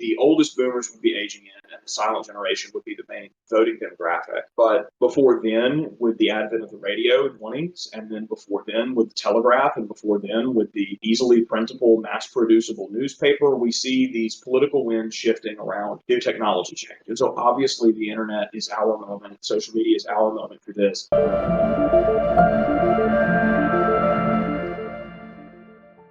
The oldest boomers would be aging in, and the silent generation would be the main voting demographic. But before then, with the advent of the radio in the 20s, and then before then with the telegraph, and before then with the easily printable, mass-producible newspaper, we see these political winds shifting around new technology change. And so obviously the internet is our moment, social media is our moment for this.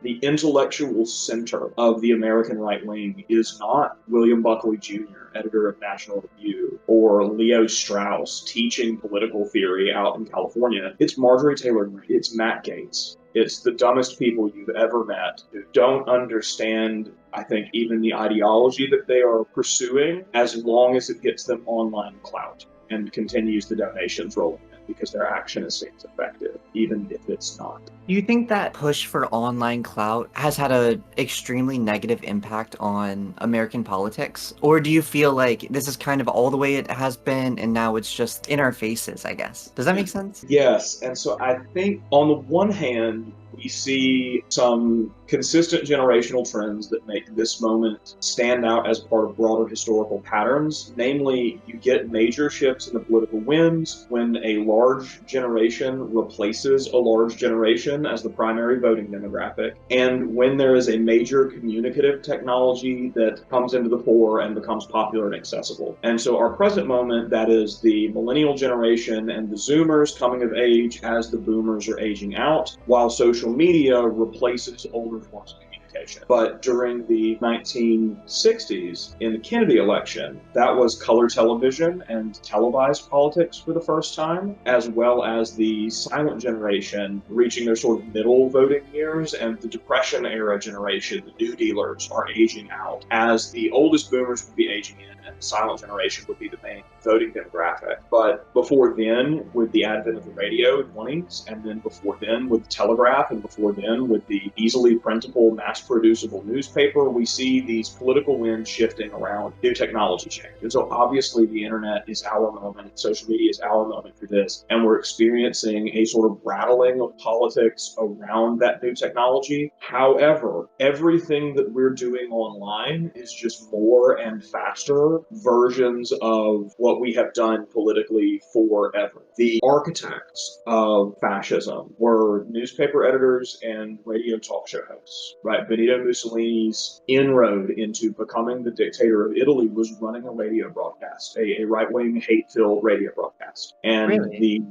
The intellectual center of the American right wing is not William Buckley Jr., editor of National Review, or Leo Strauss teaching political theory out in California. It's Marjorie Taylor Greene. It's Matt Gaetz. It's the dumbest people you've ever met who don't understand, I think, even the ideology that they are pursuing, as long as it gets them online clout and continues the donations rolling in, because their action is seems effective, even if it's not. Do you think that push for online clout has had an extremely negative impact on American politics? Or do you feel like this is kind of all the way it has been and now it's just in our faces, I guess? Does that make sense? Yes. And so I think on the one hand, we see some consistent generational trends that make this moment stand out as part of broader historical patterns. Namely, you get major shifts in the political winds when a large generation replaces a large generation as the primary voting demographic, and when there is a major communicative technology that comes into the fore and becomes popular and accessible. And so our present moment, that is the millennial generation and the Zoomers coming of age as the boomers are aging out, while social media replaces older forms of communication. But during the 1960s, in the Kennedy election, that was color television and televised politics for the first time, as well as the silent generation reaching their sort of middle voting years, and the Depression era generation, the New Dealers, are aging out, as the oldest boomers would be aging in, and the silent generation would be the main voting demographic. But before then, with the advent of the radio in the 20s, and then before then with the telegraph, and before then with the easily printable, mass-producible newspaper, we see these political winds shifting around new technology change. And so obviously the internet is our moment, social media is our moment for this, and we're experiencing a sort of rattling of politics around that new technology. However, everything that we're doing online is just more and faster versions of what we have done politically forever. The architects of fascism were newspaper editors and radio talk show hosts, right? Benito Mussolini's inroad into becoming the dictator of Italy was running a radio broadcast, a right-wing hate-filled radio broadcast. And Really?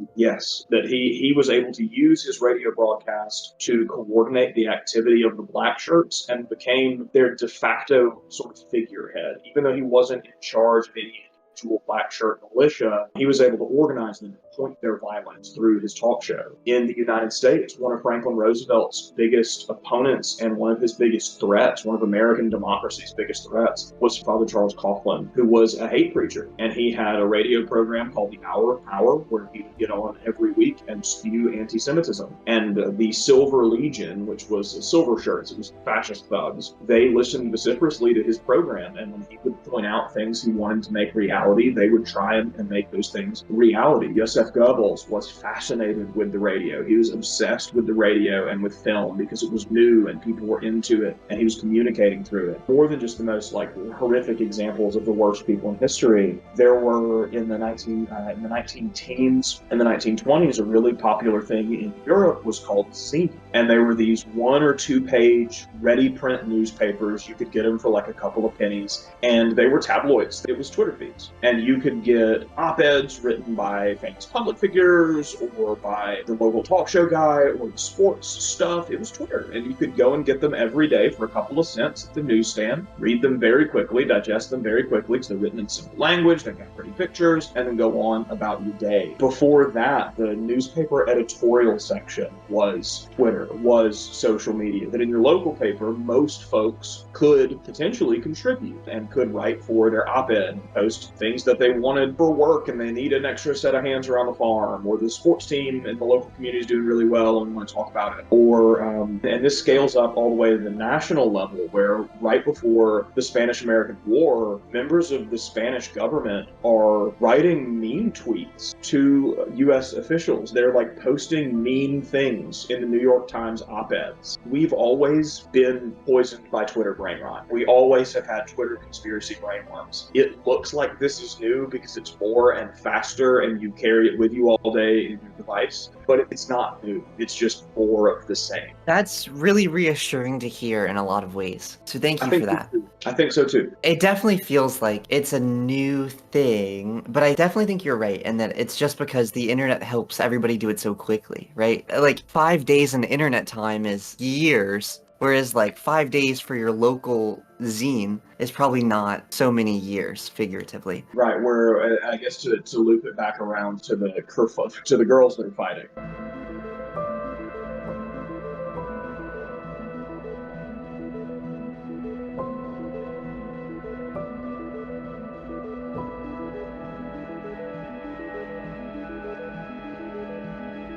that he was able to use his radio broadcast to coordinate the activity of the black shirts and became their de facto sort of figurehead. Even though he wasn't in charge of any individual black shirt militia, he was able to organize them and point their violence through his talk show. In the United States, one of Franklin Roosevelt's biggest opponents and one of his biggest threats, one of American democracy's biggest threats, was Father Charles Coughlin, who was a hate preacher. And he had a radio program called The Hour of Power, where he would get on every week and spew anti-Semitism. And the Silver Legion, which was silver shirts, it was fascist thugs, they listened vociferously to his program. And when he would point out things he wanted to make reality, they would try and make those things reality. Joseph Goebbels was fascinated with the radio. He was obsessed with the radio and with film because it was new and people were into it, and he was communicating through it. More than just the most horrific examples of the worst people in history, there were in the 19-teens and the 1920s, a really popular thing in Europe was called zine. And they were these 1 or 2 page ready print newspapers. You could get them for like a couple of pennies, and they were tabloids. It was Twitter feeds. And you could get op-eds written by famous public figures or by the local talk show guy or the sports stuff. It was Twitter. And you could go and get them every day for a couple of cents at the newsstand, read them very quickly, digest them very quickly because they're written in simple language, they've got pretty pictures, and then go on about your day. Before that, the newspaper editorial section was Twitter, was social media. That in your local paper, most folks could potentially contribute and could write for their op-ed and post things that they wanted for work and they need an extra set of hands around the farm, or the sports team in the local community is doing really well and we want to talk about it. Or, and this scales up all the way to the national level, where right before the Spanish-American War, members of the Spanish government are writing mean tweets to U.S. officials. They're like posting mean things in the New York Times op-eds. We've always been poisoned by Twitter brain rot. We always have had Twitter conspiracy brainworms. It looks like this is new because it's more and faster and you carry it with you all day in your device, but it's not new. It's just more of the same. That's really reassuring to hear in a lot of ways. So thank you for that. I think so too. It definitely feels like it's a new thing, but I definitely think you're right in that it's just because the internet helps everybody do it so quickly, right? Like 5 days in internet time is years, whereas like 5 days for your local zine is probably not so many years, figuratively. Right, where I guess to loop it back around to the girls that are fighting.